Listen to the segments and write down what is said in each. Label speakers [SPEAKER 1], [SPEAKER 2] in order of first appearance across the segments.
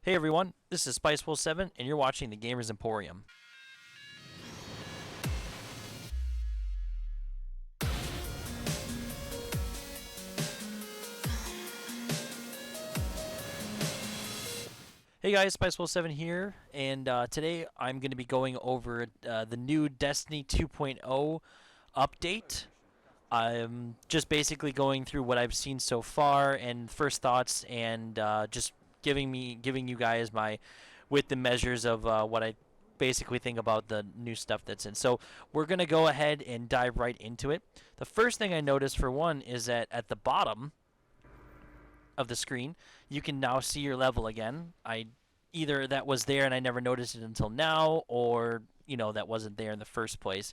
[SPEAKER 1] Hey everyone, this is Spicewolf7 and you're watching the Gamers Emporium. Hey guys, Spicewolf7 here, and today I'm going to be going over the new Destiny 2.0 update. I'm just basically going through what I've seen so far and first thoughts, and just giving you guys my with the measures of what I basically think about the new stuff that's in. So we're gonna go ahead and dive right into it. The first thing I noticed, for one, is that at the bottom of the screen you can now see your level again. Either that was there and I never noticed it until now, or that wasn't there in the first place.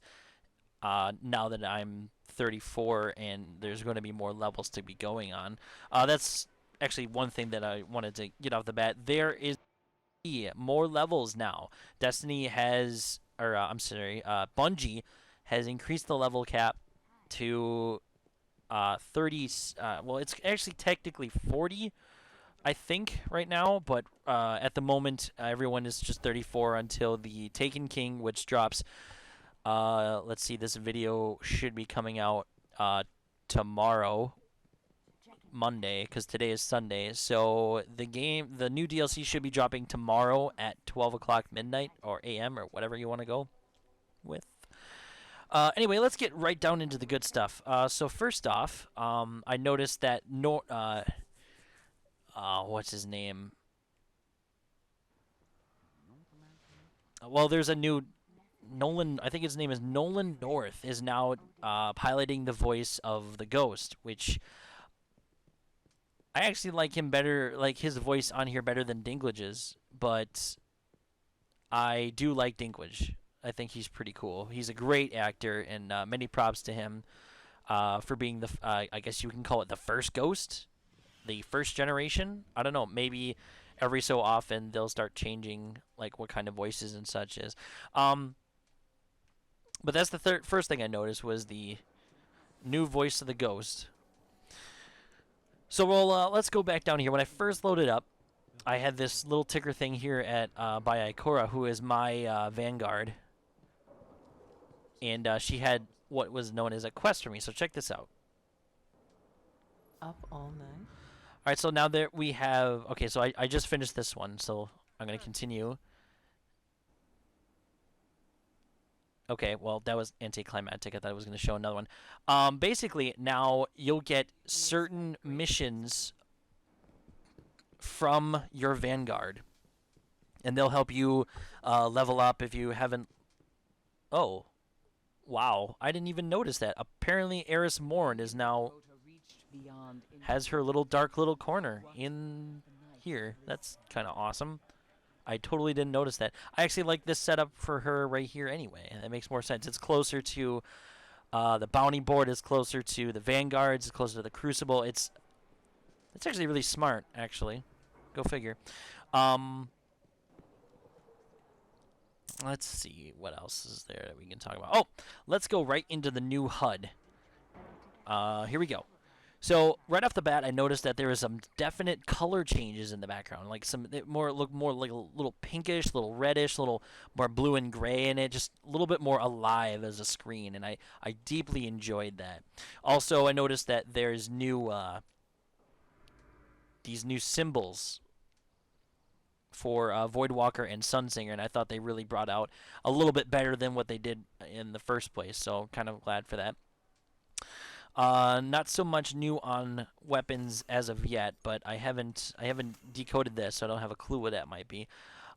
[SPEAKER 1] Now that I'm 34 and there's going to be more levels to be going on. That's actually one thing that I wanted to get off the bat. There is more levels now. Destiny has, or I'm sorry, Bungie has increased the level cap to 30. Well, it's actually technically 40, I think, right now, but at the moment everyone is just 34 until the Taken King, which drops. Let's see, this video should be coming out tomorrow, Monday, because today is Sunday. So the new DLC should be dropping tomorrow at 12 o'clock midnight, or AM, or whatever you want to go with. Anyway, let's get right down into the good stuff. So first off, I noticed that what's his name? Well, there's a new Nolan, I think his name is Nolan North, is now piloting the voice of the Ghost, which I actually like him better, like his voice on here better than Dinklage's, but I do like Dinklage. I think he's pretty cool. He's a great actor, and many props to him for being the, I guess you can call it the first Ghost, the first generation. I don't know, maybe every so often they'll start changing like what kind of voices and such is. But that's the first thing I noticed, was the new voice of the Ghost. So let's go back down here. When I first loaded up, I had this little ticker thing here at by Ikora, who is my Vanguard, and she had what was known as a quest for me. So check this out.
[SPEAKER 2] Up all night.
[SPEAKER 1] All right, so now there we have. Okay, so I just finished this one, so I'm gonna continue. Okay, well, that was anticlimactic. I thought I was going to show another one. Basically, now you'll get certain missions from your Vanguard, and they'll help you level up if you haven't. Oh, wow! I didn't even notice that. Apparently, Eris Morn is now has her little dark little corner in here. That's kind of awesome. I totally didn't notice that. I actually like this setup for her right here anyway. That makes more sense. It's closer to the bounty board. It's closer to the Vanguards. It's closer to the Crucible. It's actually really smart, actually. Go figure. Let's see. What else is there that we can talk about? Oh, let's go right into the new HUD. Here we go. So right off the bat, I noticed that there was some definite color changes in the background, like look more like a little pinkish, a little reddish, a little more blue and gray in it, just a little bit more alive as a screen, and I deeply enjoyed that. Also, I noticed that there's these new symbols for Voidwalker and Sunsinger, and I thought they really brought out a little bit better than what they did in the first place. So kind of glad for that. Not so much new on weapons as of yet, but I haven't decoded this, so I don't have a clue what that might be.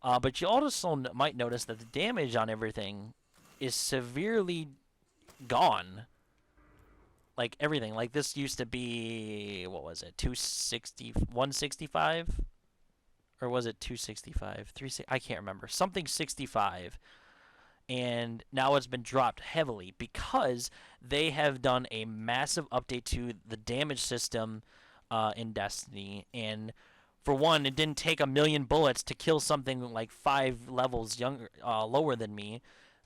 [SPEAKER 1] But you also might notice that the damage on everything is severely gone. Like everything. Like this used to be, what was it, 165? Or was it 265? I can't remember. Something 65. And now it's been dropped heavily because they have done a massive update to the damage system in Destiny. And for one, it didn't take 1,000,000 bullets to kill something like 5 levels lower than me.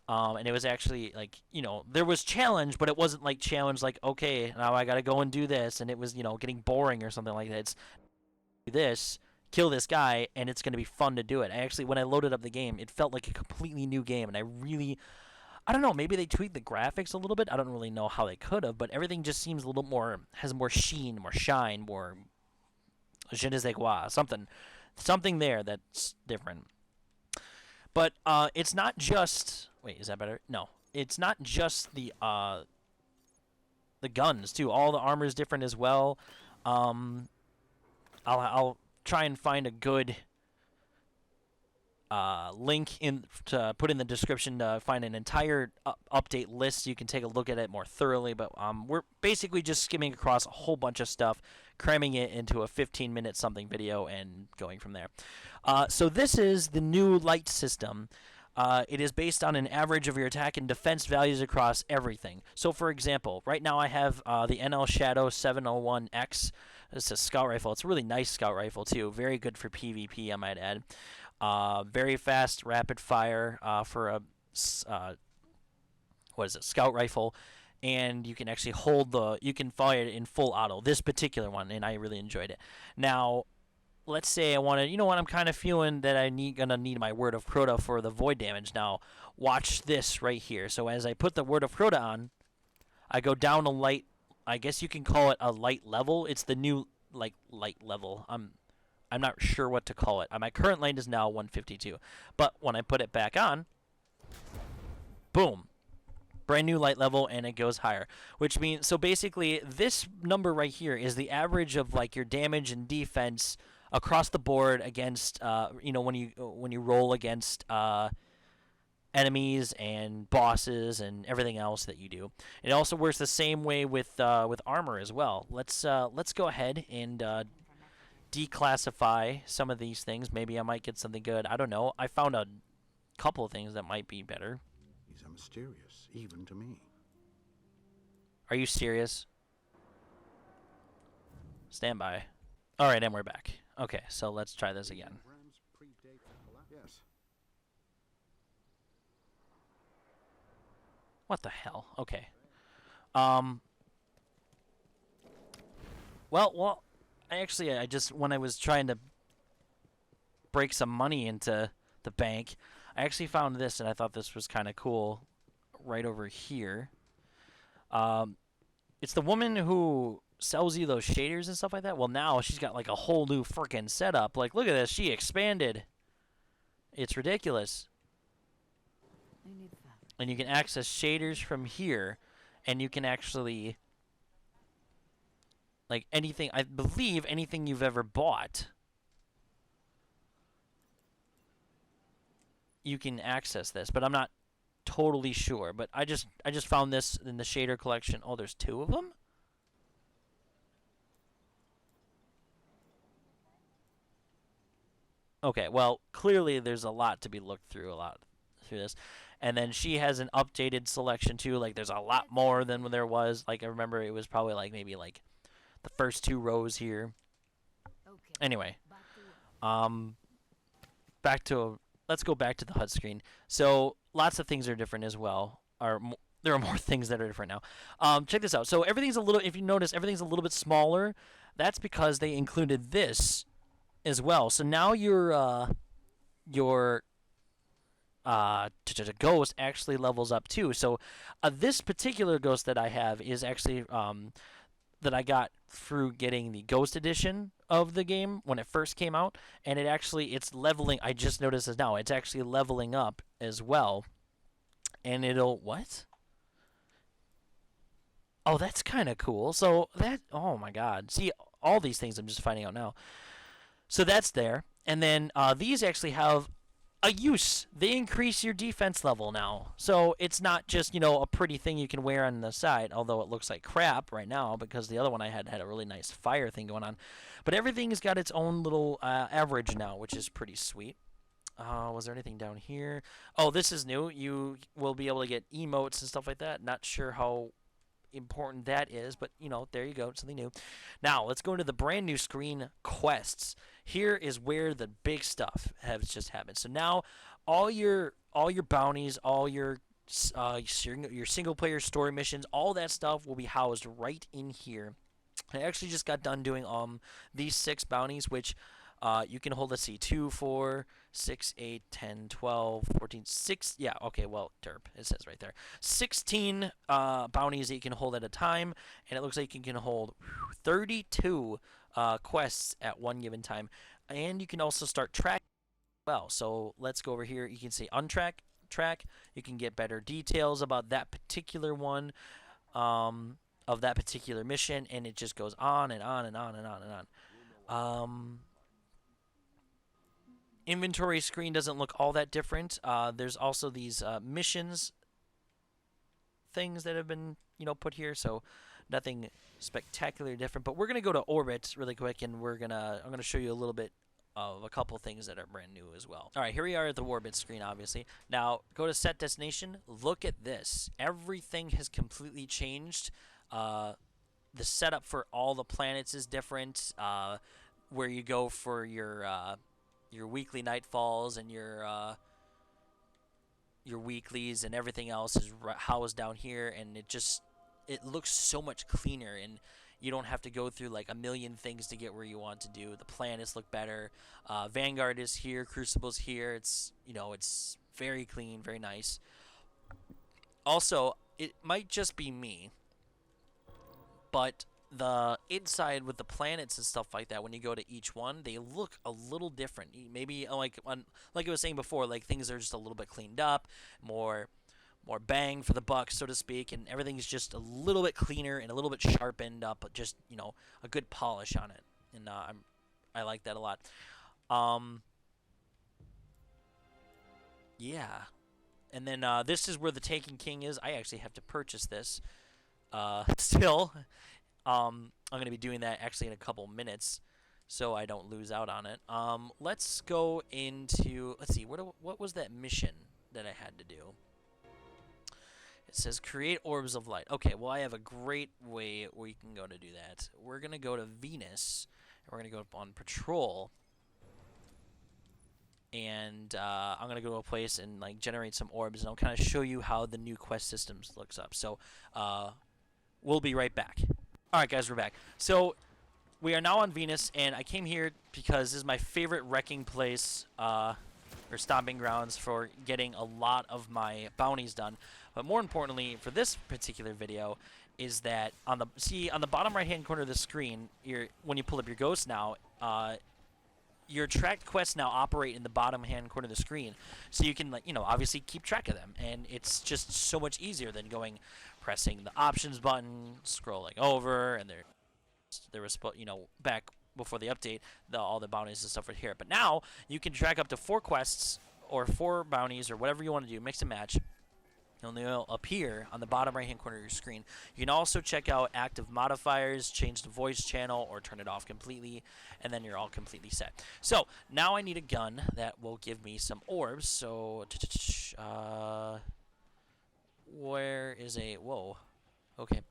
[SPEAKER 1] And it was actually like, there was challenge, but it wasn't like challenge like, okay, now I got to go and do this. And it was, getting boring or something like that. It's this. kill this guy, and it's going to be fun to do it. When I loaded up the game, it felt like a completely new game, and I don't know, maybe they tweaked the graphics a little bit. I don't really know how they could have, but everything just seems a little more, has more sheen, more shine, more je ne sais quoi, something there that's different. But it's not just, wait, is that better? No, it's not just the guns too. All the armor is different as well. I'll try and find a good link to put in the description to find an entire update list so you can take a look at it more thoroughly. But we're basically just skimming across a whole bunch of stuff, cramming it into a 15-minute something video, and going from there. So this is the new light system. It is based on an average of your attack and defense values across everything. So, for example, right now I have the NL Shadow 701X. It's a scout rifle. It's a really nice scout rifle, too. Very good for PvP, I might add. Very fast, rapid fire for a, scout rifle. And you can actually you can fire it in full auto. This particular one, and I really enjoyed it. Now, let's say I want to, you know what, I'm kind of feeling that gonna need my Word of Crota for the void damage. Now, watch this right here. So as I put the Word of Crota on, I go down a light, I guess you can call it a light level. It's the new, light level. I'm not sure what to call it. My current light is now 152. But when I put it back on, boom. Brand new light level, and it goes higher. Which means, so basically, this number right here is the average of, like, your damage and defense across the board against, when you roll against enemies and bosses and everything else that you do. It also works the same way with armor as well. Let's go ahead and declassify some of these things. Maybe I might get something good. I don't know. I found a couple of things that might be better.
[SPEAKER 3] These are mysterious, even to me.
[SPEAKER 1] Are you serious? Stand by. All right, and we're back. Okay, so let's try this again.
[SPEAKER 3] Yes.
[SPEAKER 1] What the hell? Okay. Well, I just, when I was trying to break some money into the bank, I actually found this, and I thought this was kind of cool right over here. It's the woman who sells you those shaders and stuff like that. Well, now she's got like a whole new freaking setup. Like, look at this. She expanded. It's ridiculous. And you can access shaders from here, and you can actually, like, anything, I believe anything you've ever bought, you can access this, but I'm not totally sure. But I just found this in the shader collection. Oh, there's two of them? Okay, well, clearly there's a lot to be looked through, through this. And then she has an updated selection too. Like, there's a lot more than there was. Like, I remember it was probably like maybe like the first two rows here. Anyway, let's go back to the HUD screen. So lots of things are different as well. There are more things that are different now. Check this out. So everything's if you notice, everything's a little bit smaller. That's because they included this as well. So now your ghost actually levels up too. So this particular ghost that I have is actually that I got through getting the Ghost Edition of the game when it first came out, and it's leveling. I just noticed this now. It's actually leveling up as well, and what? Oh, that's kind of cool. So oh my God. See, all these things I'm just finding out now. So that's there. And then these actually have a use. They increase your defense level now. So it's not just, a pretty thing you can wear on the side, although it looks like crap right now because the other one I had a really nice fire thing going on. But everything's got its own little average now, which is pretty sweet. Was there anything down here? Oh, this is new. You will be able to get emotes and stuff like that. Not sure how important that is, but there you go, something new. Now let's go into the brand new screen, quests. Here is where the big stuff has just happened. So now all your bounties, all your single player story missions, all that stuff will be housed right in here. I actually just got done doing these 6 bounties, which You can hold, let's see, 2, 4, 6, 8, 10, 12, 14, 6. Yeah, okay, well, derp, it says right there. 16 bounties that you can hold at a time, and it looks like you can hold 32 quests at one given time. And you can also start tracking well. So let's go over here. You can say untrack, track. You can get better details about that particular one, of that particular mission, and it just goes on and on and on and on and on. Inventory screen doesn't look all that different. There's also these missions things that have been, put here, so nothing spectacularly different. But we're gonna go to orbit really quick, and I'm gonna show you a little bit of a couple things that are brand new as well. All right, here we are at the orbit screen, obviously. Now go to set destination. Look at this. Everything has completely changed. The setup for all the planets is different. Where you go for your weekly nightfalls and your weeklies and everything else is housed down here, and it looks so much cleaner, and you don't have to go through like a million things to get where you want to do. The planets look better. Vanguard is here. Crucible's here. It's it's very clean, very nice. Also, it might just be me, but the inside with the planets and stuff like that, when you go to each one, they look a little different. Maybe like I was saying before, like things are just a little bit cleaned up, more bang for the buck, so to speak, and everything's just a little bit cleaner and a little bit sharpened up, but just a good polish on it, and I like that a lot. Yeah, and then this is where the Taken King is. I actually have to purchase this still. I'm going to be doing that actually in a couple minutes, so I don't lose out on it. Let's go into, let's see, what was that mission that I had to do? It says create orbs of light. Okay, well, I have a great way where you can go to do that. We're going to go to Venus, and we're going to go up on patrol, and I'm going to go to a place and like generate some orbs, and I'll kind of show you how the new quest systems looks up. So we'll be right back. Alright guys, we're back. So, we are now on Venus, and I came here because this is my favorite wrecking place, or stomping grounds for getting a lot of my bounties done. But more importantly, for this particular video, is that on the bottom right-hand corner of the screen, when you pull up your ghost now, your tracked quests now operate in the bottom-hand corner of the screen, so you can, obviously keep track of them, and it's just so much easier than pressing the options button, scrolling over, and there was, back before the update, all the bounties and stuff were here. But now you can track up to 4 quests or 4 bounties or whatever you want to do, mix and match. And they'll appear on the bottom right-hand corner of your screen. You can also check out active modifiers, change the voice channel, or turn it off completely, and then you're all completely set. So, now I need a gun that will give me some orbs. So, where is a... Whoa. Okay.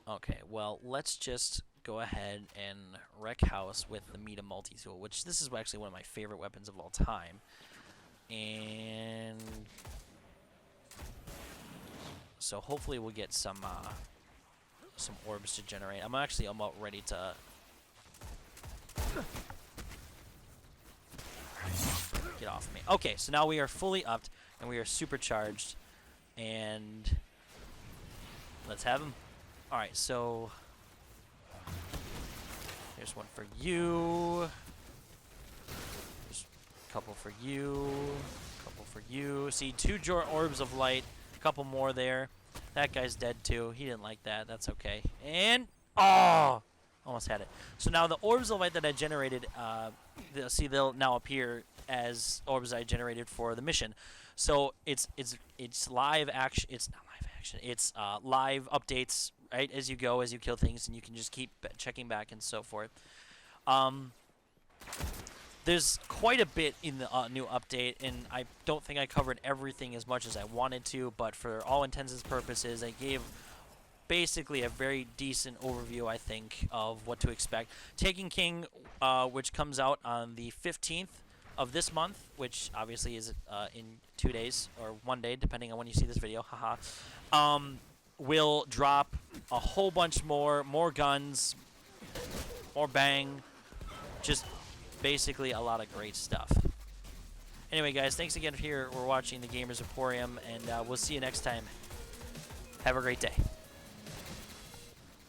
[SPEAKER 1] Okay, well, let's just go ahead and wreck house with the Meta multi-tool, which this is actually one of my favorite weapons of all time. And so hopefully we'll get some orbs to generate. I'm about ready to get off me. Okay, so now we are fully upped and we are supercharged, and let's have them. All right, so there's one for you. There's a couple for you. A couple for you. See, 2 orbs of light. A couple more there. That guy's dead too. He didn't like that. That's okay. And oh, almost had it. So now the orbs of light that I generated, they'll now appear as orbs I generated for the mission. So it's live action. It's not live action. It's live updates. Right, as you go, as you kill things, and you can just keep checking back and so forth. There's quite a bit in the new update, and I don't think I covered everything as much as I wanted to, but for all intents and purposes, I gave basically a very decent overview, I think, of what to expect. Taken King, which comes out on the 15th of this month, which obviously is in 2 days, or 1 day, depending on when you see this video, haha. will drop a whole bunch more guns, more bang, just basically a lot of great stuff. Anyway, guys, thanks again for watching the Gamers Emporium, and we'll see you next time. Have a great day.